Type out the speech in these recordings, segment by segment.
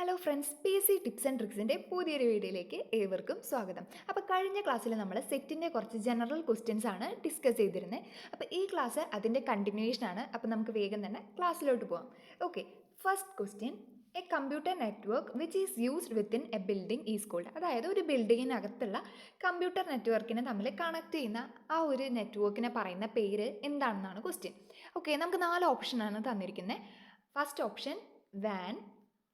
Hello friends, P S C tips and ട്രിക്സിൻ്റെ പുതിയൊരു വീഡിയോയിലേക്ക് ഏവർക്കും സ്വാഗതം. അപ്പോൾ കഴിഞ്ഞ ക്ലാസ്സിൽ നമ്മൾ സെറ്റിൻ്റെ കുറച്ച് ജനറൽ ക്വസ്റ്റ്യൻസ് ആണ് ഡിസ്കസ് ചെയ്തിരുന്നത്. അപ്പോൾ ഈ ക്ലാസ് അതിൻ്റെ കണ്ടിന്യൂവേഷൻ ആണ്. അപ്പോൾ നമുക്ക് വേഗം തന്നെ ക്ലാസ്സിലോട്ട് പോകാം. Okay, first question, a computer network which is used within a building is called. അതായത് ഒരു ബിൽഡിങ്ങിനകത്തുള്ള കമ്പ്യൂട്ടർ നെറ്റ്വർക്കിനെ തമ്മിൽ കണക്ട് ചെയ്യുന്ന ആ ഒരു നെറ്റ്വർക്കിനെ പറയുന്ന പേര് എന്താണെന്നാണ് ക്വസ്റ്റ്യൻ. ഓക്കെ, നമുക്ക് 4 ഓപ്ഷനാണ് തന്നിരിക്കുന്നത്. ഫസ്റ്റ് ഓപ്ഷൻ വാൻ,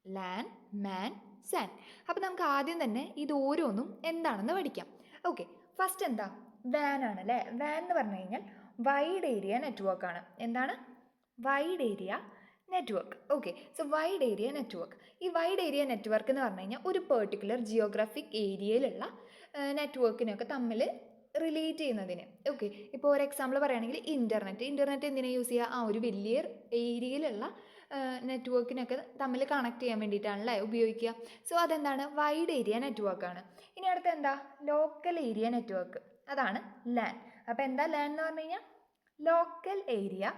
ലാൻ, മാൻ, സാൻ. അപ്പോൾ നമുക്ക് ആദ്യം തന്നെ ഇത് ഓരോന്നും എന്താണെന്ന് പഠിക്കാം. ഓക്കെ, ഫസ്റ്റ് എന്താ? വാൻ ആണ് അല്ലേ. വാൻ എന്ന് പറഞ്ഞു കഴിഞ്ഞാൽ വൈഡ് ഏരിയ നെറ്റ്വർക്കാണ്. എന്താണ്? Wide area network. Okay, so wide area network. ഈ വൈഡ് ഏരിയ നെറ്റ്വർക്ക് എന്ന് പറഞ്ഞു കഴിഞ്ഞാൽ ഒരു പെർട്ടിക്കുലർ ജിയോഗ്രാഫിക് ഏരിയയിലുള്ള നെറ്റ്വർക്കിനൊക്കെ തമ്മിൽ റിലേറ്റ് ചെയ്യുന്നതിന്. ഓക്കെ, ഇപ്പോൾ ഒരു എക്സാമ്പിൾ പറയുകയാണെങ്കിൽ ഇൻ്റർനെറ്റ് എന്തിനാണ് യൂസ് ചെയ്യുക? ഒരു വലിയ ഏരിയയിലുള്ള നെറ്റ്വർക്കിനൊക്കെ തമ്മിൽ കണക്ട് ചെയ്യാൻ വേണ്ടിയിട്ടാണല്ലേ ഉപയോഗിക്കുക. സോ അതെന്താണ്? വൈഡ് ഏരിയ നെറ്റ്വർക്കാണ്. ഇനി അടുത്ത എന്താ? Local area network. അതാണ് ലാൻ. അപ്പോൾ എന്താ ലാൻ എന്ന് പറഞ്ഞു കഴിഞ്ഞാൽ? Local area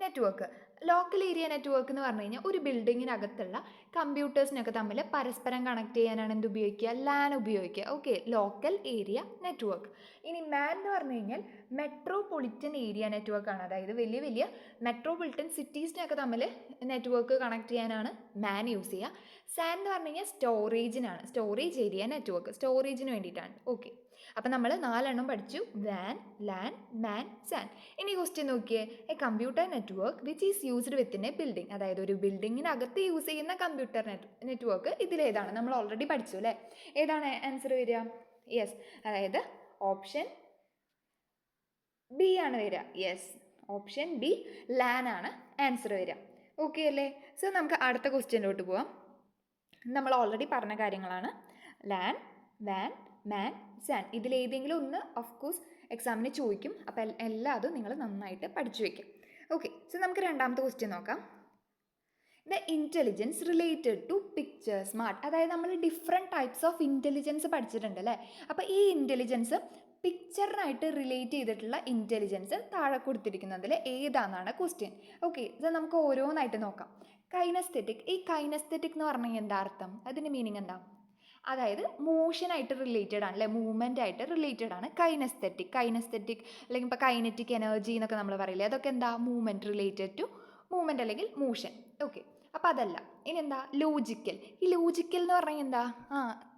network. Local area network എന്ന് പറഞ്ഞു കഴിഞ്ഞാൽ ഒരു ബിൽഡിങ്ങിനകത്തുള്ള കമ്പ്യൂട്ടേഴ്സിനൊക്കെ തമ്മിൽ പരസ്പരം കണക്ട് ചെയ്യാനാണ് എന്ത് ഉപയോഗിക്കുക? ലാൻ ഉപയോഗിക്കുക. Okay, local area network. ഇനി മാൻ എന്ന് പറഞ്ഞു കഴിഞ്ഞാൽ മെട്രോപൊളിറ്റൻ ഏരിയ നെറ്റ്വർക്കാണ്. അതായത് വലിയ വലിയ മെട്രോപൊളിറ്റൻ സിറ്റീസിനൊക്കെ തമ്മിൽ നെറ്റ്വർക്ക് കണക്ട് ചെയ്യാനാണ് മാൻ യൂസ് ചെയ്യുക. സാൻ എന്ന് പറഞ്ഞു കഴിഞ്ഞാൽ സ്റ്റോറേജിനാണ്. സ്റ്റോറേജ് ഏരിയ നെറ്റ്വർക്ക്, സ്റ്റോറേജിന് വേണ്ടിയിട്ടാണ്. ഓക്കെ, അപ്പം നമ്മൾ 4 പഠിച്ചു: വാൻ, ലാൻ, മാൻ, സാൻ. ഇനി ക്വസ്റ്റ്യൻ നോക്കിയേ. A computer network which is used within a building. അതായത് ഒരു ബിൽഡിങ്ങിനകത്ത് യൂസ് ചെയ്യുന്ന കമ്പ്യൂട്ടർ നെറ്റ്വർക്ക് ഇതിലേതാണ്? നമ്മൾ ഓൾറെഡി പഠിച്ചു അല്ലേ. ഏതാണ് ആൻസർ വരിക? യെസ്, അതായത് ഓപ്ഷൻ ബി ആണ് വരിക. യെസ്, ഓപ്ഷൻ ബി, ലാൻ ആണ് ആൻസർ വരിക. ഓക്കെ അല്ലേ. സോ നമുക്ക് അടുത്ത ക്വസ്റ്റ്യനിലോട്ട് പോവാം. നമ്മൾ ഓൾറെഡി പറഞ്ഞ കാര്യങ്ങളാണ്. ലാൻ, വാൻ, മാൻ, സാൻ. ഇതിലേതെങ്കിലും ഒന്ന് ഓഫ് കോഴ്സ് എക്സാമിന് ചോദിക്കും. അപ്പോൾ എല്ലാതും നിങ്ങൾ നന്നായിട്ട് പഠിച്ചു വയ്ക്കും. ഓക്കെ, സോ നമുക്ക് രണ്ടാമത്തെ ക്വസ്റ്റ്യൻ നോക്കാം. The intelligence related to picture smart. അതായത് നമ്മൾ ഡിഫറെൻറ്റ് ടൈപ്സ് ഓഫ് ഇൻ്റലിജൻസ് പഠിച്ചിട്ടുണ്ട് അല്ലേ. അപ്പോൾ ഈ ഇൻ്റലിജൻസ് പിക്ചറിനായിട്ട് റിലേറ്റ് ചെയ്തിട്ടുള്ള ഇൻ്റലിജൻസ് താഴെ കൊടുത്തിരിക്കുന്നതിൽ ഏതാണെന്നാണ് ക്വസ്റ്റ്യൻ. ഓക്കെ, ഇത് നമുക്ക് ഓരോന്നായിട്ട് നോക്കാം. കൈനസ്തെറ്റിക്. ഈ കൈനസ്തെറ്റിക് എന്ന് പറഞ്ഞാൽ എന്താ അർത്ഥം? അതിൻ്റെ മീനിങ് എന്താ? അതായത് മോഷനായിട്ട് റിലേറ്റഡ് ആണ് അല്ലേ, മൂവ്മെൻ്റ് ആയിട്ട് റിലേറ്റഡ് ആണ് കൈനസ്തെറ്റിക്. അല്ലെങ്കിൽ ഇപ്പോൾ കൈനറ്റിക് എനർജി എന്നൊക്കെ നമ്മൾ പറയില്ലേ, അതൊക്കെ എന്താ? മൂവ്മെൻറ്റ് റിലേറ്റഡ് ടു മൂവ്മെൻറ്റ് അല്ലെങ്കിൽ മോഷൻ. ഓക്കെ, അപ്പോൾ അതല്ല. ഇനി എന്താ? ലോജിക്കൽ. ഈ ലോജിക്കൽ എന്ന് പറഞ്ഞാൽ എന്താ?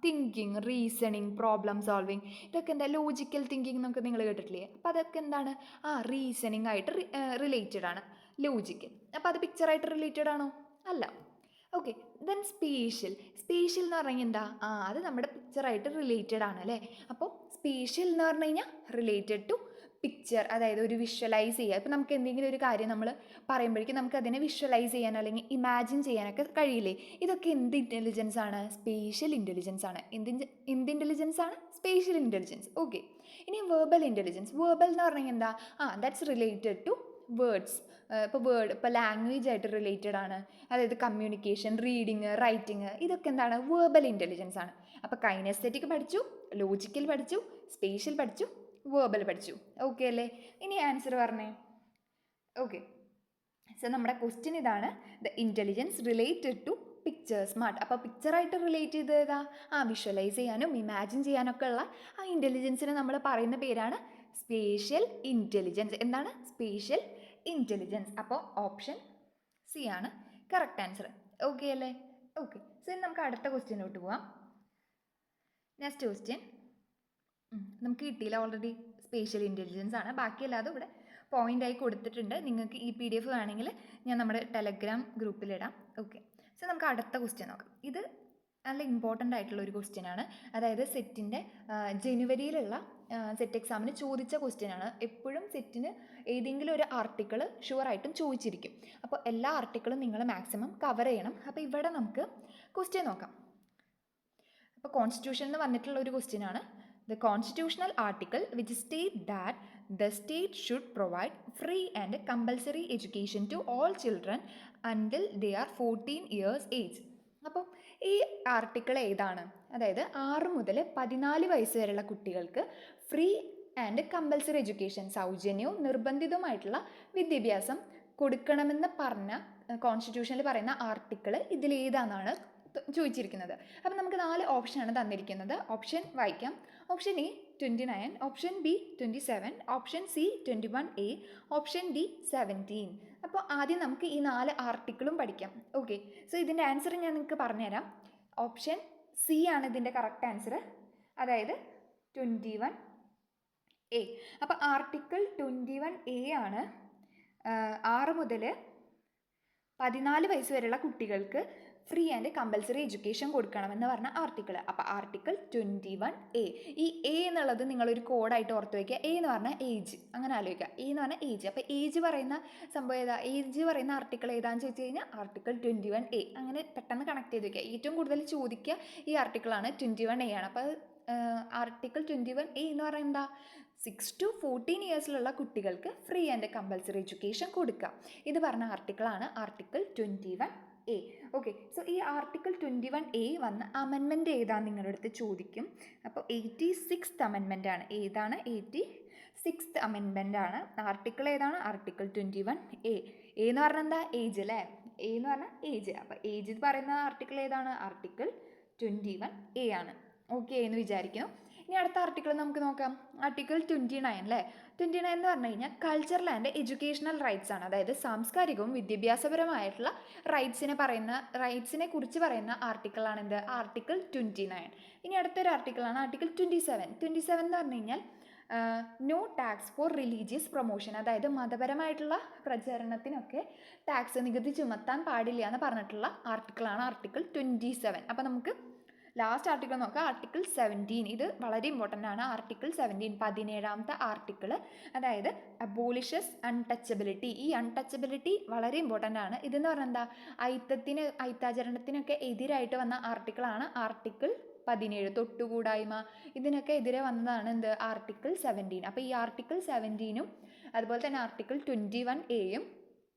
Thinking, reasoning, problem solving. ഇതൊക്കെ എന്താ? ലോജിക്കൽ തിങ്കിങ് എന്നൊക്കെ നിങ്ങൾ കേട്ടിട്ടില്ലേ. അപ്പോൾ അതൊക്കെ എന്താണ്? റീസണിങ് ആയിട്ട് റിലേറ്റഡ് ആണ് ലോജിക്കൽ. അപ്പോൾ അത് പിക്ചറായിട്ട് റിലേറ്റഡ് ആണോ? അല്ല. Okay, then spatial. സ്പേഷ്യൽ എന്ന് പറഞ്ഞു കഴിഞ്ഞാൽ എന്താ? അത് നമ്മുടെ പിക്ചറായിട്ട് റിലേറ്റഡ് ആണ് അല്ലേ. അപ്പോൾ സ്പേഷ്യൽ എന്ന് പറഞ്ഞു കഴിഞ്ഞാൽ റിലേറ്റഡ് ടു പിക്ചർ. അതായത് ഒരു വിഷ്വലൈസ് ചെയ്യുക. ഇപ്പോൾ നമുക്ക് എന്തെങ്കിലും ഒരു കാര്യം നമ്മൾ പറയുമ്പോഴേക്കും നമുക്ക് അതിനെ വിഷ്വലൈസ് ചെയ്യാൻ അല്ലെങ്കിൽ ഇമാജിൻ ചെയ്യാനൊക്കെ കഴിയില്ലേ. ഇതൊക്കെ എന്ത് ഇൻ്റലിജൻസ് ആണ്? സ്പേഷ്യൽ ഇൻ്റലിജൻസ് ആണ്. എന്ത് ഇൻ്റലിജൻസ് ആണ്? Spatial intelligence. ഓക്കെ, ഇനി വെർബൽ ഇൻ്റലിജൻസ്. വെർബൽ എന്ന് പറഞ്ഞു കഴിഞ്ഞാൽ എന്താ? That's related two words. ഇപ്പോൾ ലാംഗ്വേജ് ആയിട്ട് റിലേറ്റഡ് ആണ്. അതായത് കമ്മ്യൂണിക്കേഷൻ, റീഡിങ്, റൈറ്റിങ്, ഇതൊക്കെ എന്താണ്? വെർബൽ ഇൻ്റലിജൻസ് ആണ്. അപ്പോൾ കൈനസ്തെറ്റിക് പഠിച്ചു, ലോജിക്കൽ പഠിച്ചു, സ്പേഷ്യൽ പഠിച്ചു, വെർബൽ പഠിച്ചു. ഓക്കെ അല്ലേ. ഇനി ആൻസർ പറഞ്ഞേ. ഓക്കെ, സോ നമ്മുടെ ക്വസ്റ്റ്യൻ ഇതാണ്. The intelligence related to picture smart. അപ്പോൾ പിക്ചറായിട്ട് റിലേറ്റ് ചെയ്തതാ? വിഷ്വലൈസ് ചെയ്യാനും ഇമാജിൻ ചെയ്യാനൊക്കെ ഉള്ള ആ ഇൻ്റലിജൻസിന് നമ്മൾ പറയുന്ന പേരാണ് സ്പേഷ്യൽ ഇൻ്റലിജൻസ്. എന്താണ്? Spatial intelligence. അപ്പോൾ ഓപ്ഷൻ സി ആണ് കറക്റ്റ് ആൻസർ. ഓക്കെ അല്ലേ. ഓക്കെ, സോ നമുക്ക് അടുത്ത ക്വസ്റ്റ്യനിലോട്ട് പോവാം. നെക്സ്റ്റ് ക്വസ്റ്റ്യൻ നമുക്ക് കിട്ടിയില്ല, ഓൾറെഡി സ്പേഷ്യൽ ഇൻ്റലിജൻസ് ആണ്. ബാക്കിയല്ലാതെ ഇവിടെ പോയിൻ്റായി കൊടുത്തിട്ടുണ്ട്. നിങ്ങൾക്ക് ഈ PDF വേണമെങ്കിൽ ഞാൻ നമ്മുടെ ടെലഗ്രാം ഗ്രൂപ്പിലിടാം. ഓക്കെ, സോ നമുക്ക് അടുത്ത ക്വസ്റ്റ്യൻ നോക്കാം. ഇത് നല്ല ഇമ്പോർട്ടൻ്റ് ആയിട്ടുള്ള ഒരു ക്വസ്റ്റ്യൻ ആണ്. അതായത് സെറ്റിൻ്റെ ജനുവരിയിലുള്ള സെറ്റ് എക്സാമിന് ചോദിച്ച ക്വസ്റ്റ്യൻ ആണ്. എപ്പോഴും സെറ്റിന് ഏതെങ്കിലും ഒരു ആർട്ടിക്കിൾ ഷുവറായിട്ടും ചോദിച്ചിരിക്കും. അപ്പോൾ എല്ലാ ആർട്ടിക്കിളും നിങ്ങൾ മാക്സിമം കവർ ചെയ്യണം. അപ്പോൾ ഇവിടെ നമുക്ക് ക്വസ്റ്റ്യൻ നോക്കാം. അപ്പോൾ കോൺസ്റ്റിറ്റ്യൂഷൻ എന്ന് വന്നിട്ടുള്ള ഒരു ക്വസ്റ്റ്യൻ ആണ്. The constitutional article which state that the state should provide free and compulsory education to all children until they are 14 years age. അപ്പം ഈ ആർട്ടിക്കിൾ ഏതാണ്? അതായത് 6 മുതൽ 14 വയസ്സ് വരെയുള്ള കുട്ടികൾക്ക് ഫ്രീ ആൻഡ് കമ്പൽസറി എഡ്യൂക്കേഷൻ, സൗജന്യവും നിർബന്ധിതവുമായിട്ടുള്ള വിദ്യാഭ്യാസം കൊടുക്കണമെന്ന് പറഞ്ഞ കോൺസ്റ്റിറ്റ്യൂഷനിൽ പറയുന്ന ആർട്ടിക്കിൾ ഇതിലേതാണെന്നാണ് ചോദിച്ചിരിക്കുന്നത്. അപ്പം നമുക്ക് 4 ഓപ്ഷനാണ് തന്നിരിക്കുന്നത്. ഓപ്ഷൻ വായിക്കാം. Option A 29, option B 27, option C 21A, option D 17. അപ്പോൾ ആദ്യം നമുക്ക് ഈ 4 ആർട്ടിക്കിളും പഠിക്കാം. ഓക്കെ, സോ ഇതിൻ്റെ ആൻസർ ഞാൻ നിങ്ങൾക്ക് പറഞ്ഞുതരാം. ഓപ്ഷൻ സി ആണ് ഇതിൻ്റെ കറക്റ്റ് ആൻസർ, അതായത് 21A. അപ്പോൾ ആർട്ടിക്കിൾ 21A ആണ് 6 മുതൽ 14 വയസ്സ് വരെയുള്ള കുട്ടികൾക്ക് ഫ്രീ ആൻഡ് കമ്പൽസറി എഡ്യൂക്കേഷൻ കൊടുക്കണമെന്ന് പറഞ്ഞ ആർട്ടിക്കിൾ. അപ്പോൾ ആർട്ടിക്കിൾ 21A. ഈ എ എന്നുള്ളത് നിങ്ങളൊരു കോഡായിട്ട് ഓർത്ത് വയ്ക്കുക. എ എന്ന് പറഞ്ഞാൽ ഏജ്, അങ്ങനെ ആലോചിക്കുക. എ എന്ന് പറഞ്ഞാൽ ഏജ്. അപ്പോൾ ഏജ് പറയുന്ന സംഭവം ഏതാ, ഏജ് പറയുന്ന ആർട്ടിക്കിൾ ഏതാണെന്ന് ചോദിച്ചു കഴിഞ്ഞാൽ ആർട്ടിക്കിൾ 21A. അങ്ങനെ പെട്ടെന്ന് കണക്ട് ചെയ്ത് വയ്ക്കുക. ഏറ്റവും കൂടുതൽ ചോദിക്കുക ഈ ആർട്ടിക്കിളാണ്, 21A ആണ്. അപ്പോൾ ആർട്ടിക്കിൾ 21A എന്ന് പറയുന്നത് എന്താ, 6 to 14 ഇയേഴ്സിലുള്ള കുട്ടികൾക്ക് ഫ്രീ ആൻഡ് കമ്പൽസറി എഡ്യൂക്കേഷൻ കൊടുക്കുക. ഇത് പറഞ്ഞ ആർട്ടിക്കിളാണ് ആർട്ടിക്കിൾ 21A. ഓക്കെ, സോ ഈ ആർട്ടിക്കിൾ 21A വന്ന അമെൻമെൻറ്റ് ഏതാണെന്ന് നിങ്ങളുടെ അടുത്ത് ചോദിക്കും. അപ്പോൾ 86th അമെൻമെൻ്റ് ആണ്. ഏതാണ്? 86th അമെൻമെൻ്റ് ആണ്. ആർട്ടിക്കിൾ ഏതാണ്? Article 21A. എ എന്ന് പറഞ്ഞാൽ എന്താ, ഏജ് അല്ലേ? എ എന്ന് പറഞ്ഞാൽ ഏജ്. അപ്പോൾ ഏജ് പറയുന്ന ആർട്ടിക്കിൾ ഏതാണ്? ആർട്ടിക്കിൾ 21A ആണ്. ഓക്കെ എന്ന് വിചാരിക്കുന്നു. ഇനി അടുത്ത ആർട്ടിക്കിൾ നമുക്ക് നോക്കാം. ആർട്ടിക്കിൾ 29 അല്ലേ. 29 എന്ന് പറഞ്ഞു കഴിഞ്ഞാൽ കൾച്ചറൽ ആൻഡ് എഡ്യൂക്കേഷണൽ റൈറ്റ്സ് ആണ്. അതായത് സാംസ്കാരികവും വിദ്യാഭ്യാസപരമായിട്ടുള്ള റൈറ്റ്സിനെ കുറിച്ച് പറയുന്ന ആർട്ടിക്കിളാണ് എന്ത്, ആർട്ടിക്കിൾ 29. ഇനി അടുത്തൊരു ആർട്ടിക്കിളാണ് ആർട്ടിക്കിൾ 27. 27 എന്ന് പറഞ്ഞു കഴിഞ്ഞാൽ no tax for religious promotion. അതായത് മതപരമായിട്ടുള്ള പ്രചരണത്തിനൊക്കെ നികുതി ചുമത്താൻ പാടില്ല എന്ന് പറഞ്ഞിട്ടുള്ള ആർട്ടിക്കിളാണ് ആർട്ടിക്കിൾ 27. അപ്പോൾ നമുക്ക് ലാസ്റ്റ് ആർട്ടിക്കിൾ നോക്കാം. ആർട്ടിക്കിൾ 17. ഇത് വളരെ ഇമ്പോർട്ടൻ്റ് ആണ്. ആർട്ടിക്കിൾ 17 17ാമത്തെ ആർട്ടിക്കിൾ, അതായത് അബോളിഷസ് അൺടച്ചബിലിറ്റി. ഈ അൺടച്ചബിലിറ്റി വളരെ ഇമ്പോർട്ടൻ്റ് ആണ്. ഇതെന്ന് പറഞ്ഞാൽ എന്താ, അയിത്താചരണത്തിനൊക്കെ എതിരായിട്ട് വന്ന ആർട്ടിക്കിളാണ് ആർട്ടിക്കിൾ 17. തൊട്ടുകൂടായ്മ ഇതിനൊക്കെ എതിരെ വന്നതാണ് എന്ത്, ആർട്ടിക്കിൾ 17. അപ്പോൾ ഈ ആർട്ടിക്കിൾ 17ഉം അതുപോലെ തന്നെ ആർട്ടിക്കിൾ 21Aയും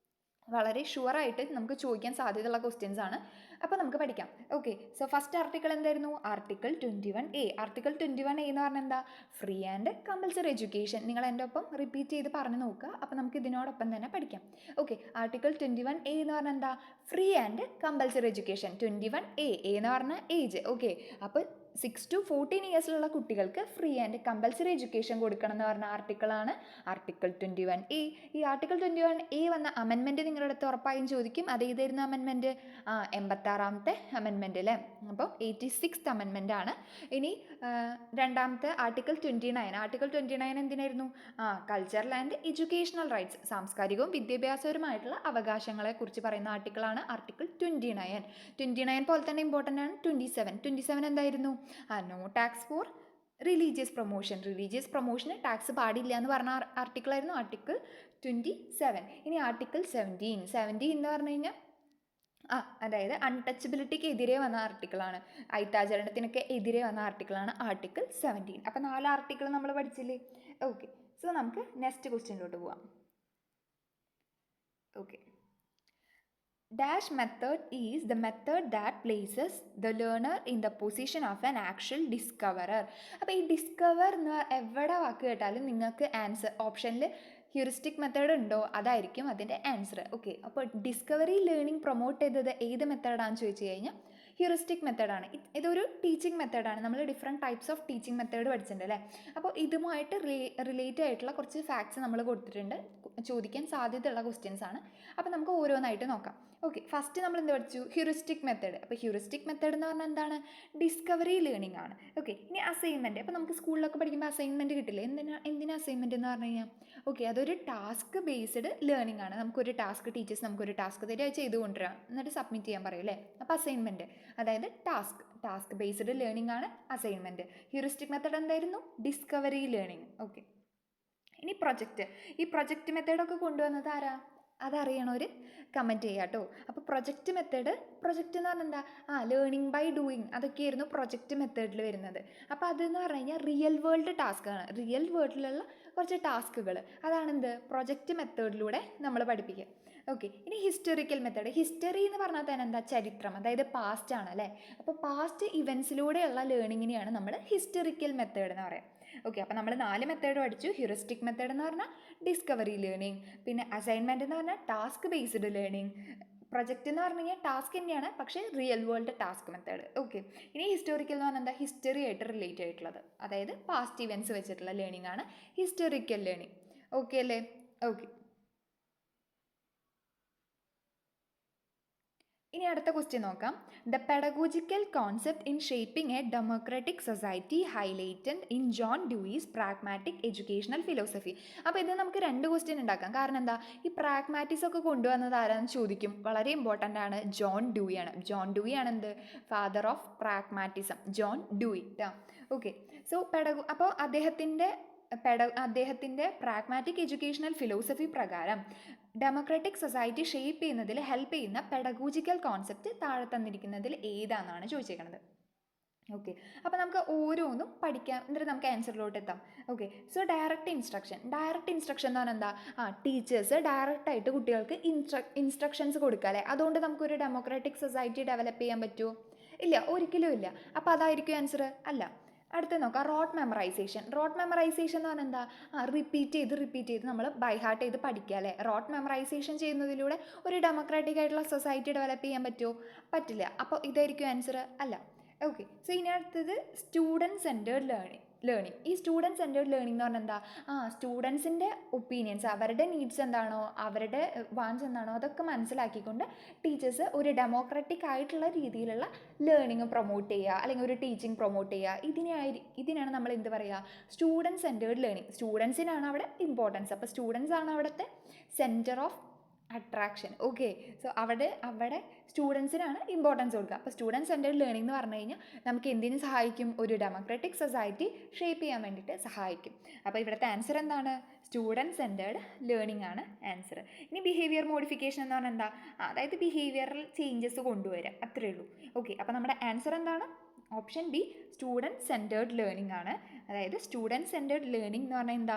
വളരെ ഷുവറായിട്ട് നമുക്ക് ചോദിക്കാൻ സാധ്യതയുള്ള ക്വസ്റ്റ്യൻസ് ആണ്. അപ്പോൾ നമുക്ക് പഠിക്കാം. ഓക്കെ, സോ ഫസ്റ്റ് ആർട്ടിക്കിൾ എന്തായിരുന്നു, ആർട്ടിക്കിൾ 21A. ആർട്ടിക്കിൾ 21A എന്ന് പറഞ്ഞാൽ എന്താ, ഫ്രീ ആൻഡ് കമ്പൽസറി എഡ്യൂക്കേഷൻ. നിങ്ങൾ എൻ്റെ ഒപ്പം റിപ്പീറ്റ് ചെയ്ത് പറഞ്ഞു നോക്കുക. അപ്പോൾ നമുക്ക് ഇതിനോടൊപ്പം തന്നെ പഠിക്കാം. ഓക്കെ, ആർട്ടിക്കിൾ 21A എന്ന് പറഞ്ഞാൽ എന്താ, free and compulsory education. 21A എന്ന് പറഞ്ഞാൽ ഏജ്. ഓക്കെ, അപ്പോൾ 6 to 14 ഇയേഴ്സിലുള്ള കുട്ടികൾക്ക് ഫ്രീ ആൻഡ് കമ്പൽസറി എഡ്യൂക്കേഷൻ കൊടുക്കണം എന്ന് പറഞ്ഞ ആർട്ടിക്കിളാണ് ആർട്ടിക്കിൾ 21A. ഈ ആർട്ടിക്കിൾ 21A വന്ന അമെൻമെൻറ്റ് നിങ്ങളുടെ അടുത്ത് ഉറപ്പായും ചോദിക്കും. അത് ഏതായിരുന്നു അമെൻമെൻറ്റ്? 86ാമത്തെ അമെൻമെൻറ്റ് അല്ലേ. അപ്പോൾ 86th അമെൻമെൻ്റ് ആണ്. ഇനി രണ്ടാമത്തെ ആർട്ടിക്കിൾ 29. ആർട്ടിക്കിൾ 29 എന്തിനായിരുന്നു? Cultural and educational rights. സാംസ്കാരികവും വിദ്യാഭ്യാസപരമായിട്ടുള്ള അവകാശങ്ങളെ കുറിച്ച് പറയുന്ന ആർട്ടിക്കിളാണ് ആർട്ടിക്കിൾ 29. 29 പോലെ തന്നെ ഇമ്പോർട്ടൻ്റ് ആണ് 27. 27 എന്തായിരുന്നു? നോ ടാക്സ് ഫോർ റിലീജിയസ് പ്രൊമോഷന് ടാക്സ് പാടില്ല എന്ന് പറഞ്ഞ ആർട്ടിക്കിളായിരുന്നു ആർട്ടിക്കിൾ 27. ഇനി ആർട്ടിക്കിൾ 17 എന്ന് പറഞ്ഞു കഴിഞ്ഞാൽ അതായത് അൺടച്ചബിലിറ്റിക്ക് എതിരെ വന്ന ആർട്ടിക്കിളാണ്, അയിത്താചരണത്തിനൊക്കെ എതിരെ വന്ന ആർട്ടിക്കിളാണ് ആർട്ടിക്കിൾ 17. അപ്പോൾ 4 ആർട്ടിക്കിൾ നമ്മൾ പഠിച്ചില്ലേ. ഓക്കെ, സോ നമുക്ക് നെക്സ്റ്റ് ക്വസ്റ്റ്യനിലോട്ട് പോവാം. Okay, Dash method is the method that places the learner in the position of an actual discoverer. അപ്പോൾ ഈ ഡിസ്കവർ എന്ന് എവിടെ വാക്ക് കേട്ടാലും നിങ്ങൾക്ക് ആൻസർ ഓപ്ഷനിൽ ഹ്യൂറിസ്റ്റിക് മെത്തേഡ് ഉണ്ടോ, അതായിരിക്കും അതിൻ്റെ ആൻസർ. ഓക്കെ, അപ്പോൾ ഡിസ്കവറി ലേണിംഗ് പ്രൊമോട്ട് ചെയ്തത് ഏത് മെത്തേഡാണെന്ന് ചോദിച്ചു കഴിഞ്ഞാൽ ഹ്യൂറിസ്റ്റിക് മെത്തേഡാണ്. ഇതൊരു ടീച്ചിങ് മെത്തേഡാണ്. നമ്മൾ different types of teaching method പഠിച്ചിട്ടുണ്ട് അല്ലേ. അപ്പോൾ ഇതുമായിട്ട് റിലേറ്റ് ആയിട്ടുള്ള കുറച്ച് ഫാക്ട്സ് നമ്മൾ കൊടുത്തിട്ടുണ്ട്, ചോദിക്കാൻ സാധ്യതയുള്ള ക്വസ്റ്റ്യൻസ് ആണ്. അപ്പോൾ നമുക്ക് ഓരോന്നായിട്ട് നോക്കാം. ഓക്കെ, ഫസ്റ്റ് നമ്മൾ എന്ത് പഠിച്ചു? Heuristic method. അപ്പോൾ ഹ്യൂറിസ്റ്റിക് മെത്തേഡ് എന്ന് പറഞ്ഞാൽ എന്താണ്? ഡിസ്കവറി ലേണിംഗ് ആണ്. ഓക്കെ, ഇനി അസൈൻമെൻറ്റ്. അപ്പോൾ നമുക്ക് സ്കൂളിലൊക്കെ പഠിക്കുമ്പോൾ അസൈൻമെൻറ്റ് കിട്ടില്ലേ? എന്തിനാ അസൈൻമെൻറ്റ് എന്ന് പറഞ്ഞു കഴിഞ്ഞാൽ ഓക്കെ, അതൊരു ടാസ്ക് ബേസ്ഡ് ലേണിംഗ് ആണ്. നമുക്കൊരു ടീച്ചേഴ്സ് നമുക്കൊരു ടാസ്ക് തരിക, അത് ചെയ്ത് കൊണ്ടുവരാം, എന്നിട്ട് സബ്മിറ്റ് ചെയ്യാൻ പറയും അല്ലേ. അപ്പോൾ അസൈൻമെൻറ്റ്, അതായത് ടാസ്ക് ബേസ്ഡ് ലേണിംഗ് ആണ് അസൈൻമെൻറ്റ്. ഹ്യൂറിസ്റ്റിക് മെത്തേഡ് എന്തായിരുന്നു? Discovery learning. ഓക്കെ, ഇനി ഈ പ്രൊജക്റ്റ് മെത്തേഡൊക്കെ കൊണ്ടുവന്നത് ആരാ? അതറിയണവർ കമൻറ്റ് ചെയ്യാം കേട്ടോ. അപ്പോൾ പ്രൊജക്റ്റ് എന്ന് പറഞ്ഞാൽ എന്താ? ലേണിംഗ് ബൈ ഡൂയിങ്, അതൊക്കെയായിരുന്നു പ്രൊജക്റ്റ് മെത്തേഡിൽ വരുന്നത്. അപ്പോൾ അതെന്ന് പറഞ്ഞു കഴിഞ്ഞാൽ റിയൽ വേൾഡ് ടാസ്ക്കാണ്. റിയൽ വേൾഡിലുള്ള കുറച്ച് ടാസ്കുകൾ, അതാണെന്ത് പ്രൊജക്റ്റ് മെത്തേഡിലൂടെ നമ്മൾ പഠിപ്പിക്കുക. ഓക്കെ, ഇനി ഹിസ്റ്റോറിക്കൽ മെത്തേഡ്. ഹിസ്റ്ററി എന്ന് പറഞ്ഞാൽ തന്നെ എന്താ? ചരിത്രം, അതായത് പാസ്റ്റ് ആണ് അല്ലേ. അപ്പോൾ പാസ്റ്റ് ഇവൻസിലൂടെയുള്ള ലേണിങ്ങിനെയാണ് നമ്മൾ ഹിസ്റ്റോറിക്കൽ മെത്തേഡ് എന്ന് പറയാം. ഓക്കെ, അപ്പോൾ നമ്മൾ 4 മെത്തേഡ് പഠിച്ചു. ഹ്യൂറിസ്റ്റിക് മെത്തേഡ് എന്ന് പറഞ്ഞാൽ ഡിസ്കവറി ലേണിംഗ്, പിന്നെ അസൈൻമെൻറ്റ് എന്ന് പറഞ്ഞാൽ ടാസ്ക് ബേസ്ഡ് ലേണിംഗ്, പ്രൊജക്റ്റ് എന്ന് പറഞ്ഞു കഴിഞ്ഞാൽ ടാസ്ക് തന്നെയാണ്, പക്ഷേ real world task method. Okay, ഇനി ഹിസ്റ്റോറിക്കൽ എന്ന് പറഞ്ഞാൽ എന്താ, ഹിസ്റ്ററി ആയിട്ട് റിലേറ്റ് ആയിട്ടുള്ളത്, അതായത് പാസ്റ്റ് ഇവൻറ്റ്സ് വെച്ചിട്ടുള്ള ലേണിംഗ് ആണ് ഹിസ്റ്റോറിക്കൽ ലേണിംഗ്. ഓക്കെ അല്ലേ? ഓക്കെ, ഇനി അടുത്ത ക്വസ്റ്റ്യൻ നോക്കാം. The pedagogical concept in shaping a democratic society highlighted in John Dewey's pragmatic educational philosophy. അപ്പോൾ ഇത് നമുക്ക് 2 ക്വസ്റ്റ്യൻ ഉണ്ടാക്കാം. കാരണം എന്താ, ഈ പ്രാഗ്മാറ്റിക്സ് ഒക്കെ കൊണ്ടുവന്നത് ആരാന്ന് ചോദിക്കും. വളരെ ഇമ്പോർട്ടൻ്റ് ആണ്, ജോൺ ഡ്യൂയി ആണ്. ജോൺ ഡ്യൂയി ആണ് എന്ത്, father of pragmatism, John Dewey. Okay, so അപ്പോൾ അദ്ദേഹത്തിൻ്റെ പ്രാഗ്മാറ്റിക് എഡ്യൂക്കേഷണൽ ഫിലോസഫി പ്രകാരം ഡെമോക്രാറ്റിക് സൊസൈറ്റി ഷേപ്പ് ചെയ്യുന്നതിൽ ഹെൽപ്പ് ചെയ്യുന്ന പെഡഗോജിക്കൽ കോൺസെപ്റ്റ് താഴെ തന്നിരിക്കുന്നതിൽ ഏതാണെന്നാണ് ചോദിച്ചേക്കുന്നത്. ഓക്കെ, അപ്പോൾ നമുക്ക് ഓരോന്നും പഠിക്കാം, എന്നിട്ട് നമുക്ക് ആൻസറിലോട്ട് എത്താം. ഓക്കെ, സോ ഡയറക്റ്റ് ഇൻസ്ട്രക്ഷൻ എന്ന് പറഞ്ഞാൽ എന്താ, ടീച്ചേഴ്സ് ഡയറക്റ്റായിട്ട് കുട്ടികൾക്ക് ഇൻസ്ട്രക്ഷൻസ് കൊടുക്കുക അല്ലേ. അതുകൊണ്ട് നമുക്കൊരു ഡെമോക്രാറ്റിക് സൊസൈറ്റി ഡെവലപ്പ് ചെയ്യാൻ പറ്റുമോ? ഇല്ല, ഒരിക്കലും ഇല്ല. അപ്പോൾ അതായിരിക്കും ആൻസർ? അല്ല. അടുത്ത നോക്കാം, റോട്ട് മെമ്മറൈസേഷൻ എന്ന് പറഞ്ഞാൽ എന്താ, റിപ്പീറ്റ് ചെയ്ത് നമ്മൾ ബൈ ഹാർട്ട് ചെയ്ത് പഠിക്കുക അല്ലേ. റോട്ട് മെമ്മറൈസേഷൻ ചെയ്യുന്നതിലൂടെ ഒരു ഡെമോക്രാറ്റിക് ആയിട്ടുള്ള സൊസൈറ്റി ഡെവലപ്പ് ചെയ്യാൻ പറ്റുമോ? പറ്റില്ല. അപ്പോൾ ഇതായിരിക്കും ആൻസർ? അല്ല. ഓക്കെ, സോ ഇനി അടുത്തത് സ്റ്റുഡൻറ്റ് സെൻറ്റേർഡ് ലേണിംഗ്. ഈ സ്റ്റുഡൻറ്റ് സെൻറ്റേർഡ് ലേണിംഗ് എന്ന് പറഞ്ഞാൽ എന്താ, സ്റ്റുഡൻസിൻ്റെ ഒപ്പീനിയൻസ്, അവരുടെ നീഡ്സ് എന്താണോ, അവരുടെ വാൻസ് എന്താണോ, അതൊക്കെ മനസ്സിലാക്കിക്കൊണ്ട് ടീച്ചേഴ്സ് ഒരു ഡെമോക്രാറ്റിക് ആയിട്ടുള്ള രീതിയിലുള്ള ലേണിംഗ് പ്രൊമോട്ട് ചെയ്യുക, അല്ലെങ്കിൽ ഒരു ടീച്ചിങ് പ്രൊമോട്ട് ചെയ്യുക. ഇതിനാണ് നമ്മൾ എന്ത് പറയുക, സ്റ്റുഡൻറ്റ് സെൻറ്റേർഡ് ലേണിംഗ്. സ്റ്റുഡൻസിനാണ് അവിടെ ഇമ്പോർട്ടൻസ്. അപ്പോൾ സ്റ്റുഡൻസ് ആണ് അവിടുത്തെ centre of attraction. Okay, so അവിടെ സ്റ്റുഡൻസിനാണ് ഇമ്പോർട്ടൻസ് കൊടുക്കുക. അപ്പോൾ സ്റ്റുഡൻറ്റ് സെൻറ്റേർഡ് ലേണിംഗ് എന്ന് പറഞ്ഞു കഴിഞ്ഞാൽ നമുക്ക് എന്തിനു സഹായിക്കും, ഒരു ഡെമോക്രാറ്റിക് സൊസൈറ്റി ഷേപ്പ് ചെയ്യാൻ വേണ്ടിയിട്ട് സഹായിക്കും. അപ്പോൾ ഇവിടുത്തെ ആൻസർ എന്താണ്, സ്റ്റുഡൻറ്റ് സെൻറ്റേർഡ് ലേണിംഗ് ആണ് ആൻസർ. ഇനി ബിഹേവിയർ മോഡിഫിക്കേഷൻ എന്ന് പറഞ്ഞാൽ എന്താ, അതായത് ബിഹേവിയറൽ ചേഞ്ചസ് കൊണ്ടുവരിക, അത്രയേ ഉള്ളൂ. ഓക്കെ, അപ്പോൾ നമ്മുടെ ആൻസർ എന്താണ്, option B, student centred learning ആണ്. അതായത് സ്റ്റുഡൻറ്റ് സെൻറ്റേർഡ് ലേണിംഗ് എന്ന് പറഞ്ഞാൽ എന്താ,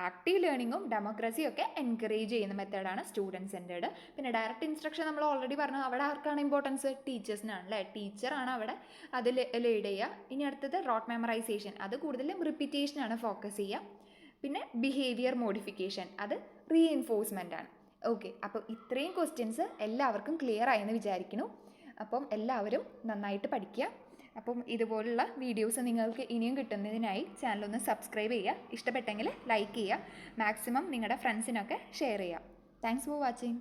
ആക്റ്റീവ് ലേണിങ്ങും ഡെമോക്രസിയും ഒക്കെ എൻകറേജ് ചെയ്യുന്ന മെത്തേഡാണ് സ്റ്റുഡൻറ്റ് സെൻറ്റേർഡ്. പിന്നെ ഡയറക്റ്റ് ഇൻസ്ട്രക്ഷൻ നമ്മൾ ഓൾറെഡി പറഞ്ഞു, അവിടെ ആർക്കാണ് ഇമ്പോർട്ടൻസ്, ടീച്ചേഴ്സിനാണ് അല്ലേ. ടീച്ചറാണ് അവിടെ അത് ലീഡ് ചെയ്യുക. ഇനി അടുത്തത് റോട്ട് മെമ്മറൈസേഷൻ, അത് കൂടുതലും റിപ്പീറ്റേഷനാണ് ഫോക്കസ് ചെയ്യുക. പിന്നെ ബിഹേവിയർ മോഡിഫിക്കേഷൻ, അത് റീഎൻഫോഴ്സ്മെൻ്റ് ആണ്. ഓക്കെ, അപ്പോൾ ഇത്രയും ക്വസ്റ്റ്യൻസ് എല്ലാവർക്കും ക്ലിയർ ആയെന്ന് വിചാരിക്കുന്നു. അപ്പം എല്ലാവരും നന്നായിട്ട് പഠിക്കുക. അപ്പം ഇതുപോലുള്ള വീഡിയോസ് നിങ്ങൾക്ക് ഇനിയും കിട്ടുന്നതിനായി ചാനലൊന്ന് സബ്സ്ക്രൈബ് ചെയ്യുക. ഇഷ്ടപ്പെട്ടെങ്കിൽ ലൈക്ക് ചെയ്യുക. മാക്സിമം നിങ്ങളുടെ ഫ്രണ്ട്സിനൊക്കെ ഷെയർ ചെയ്യുക. Thanks for watching.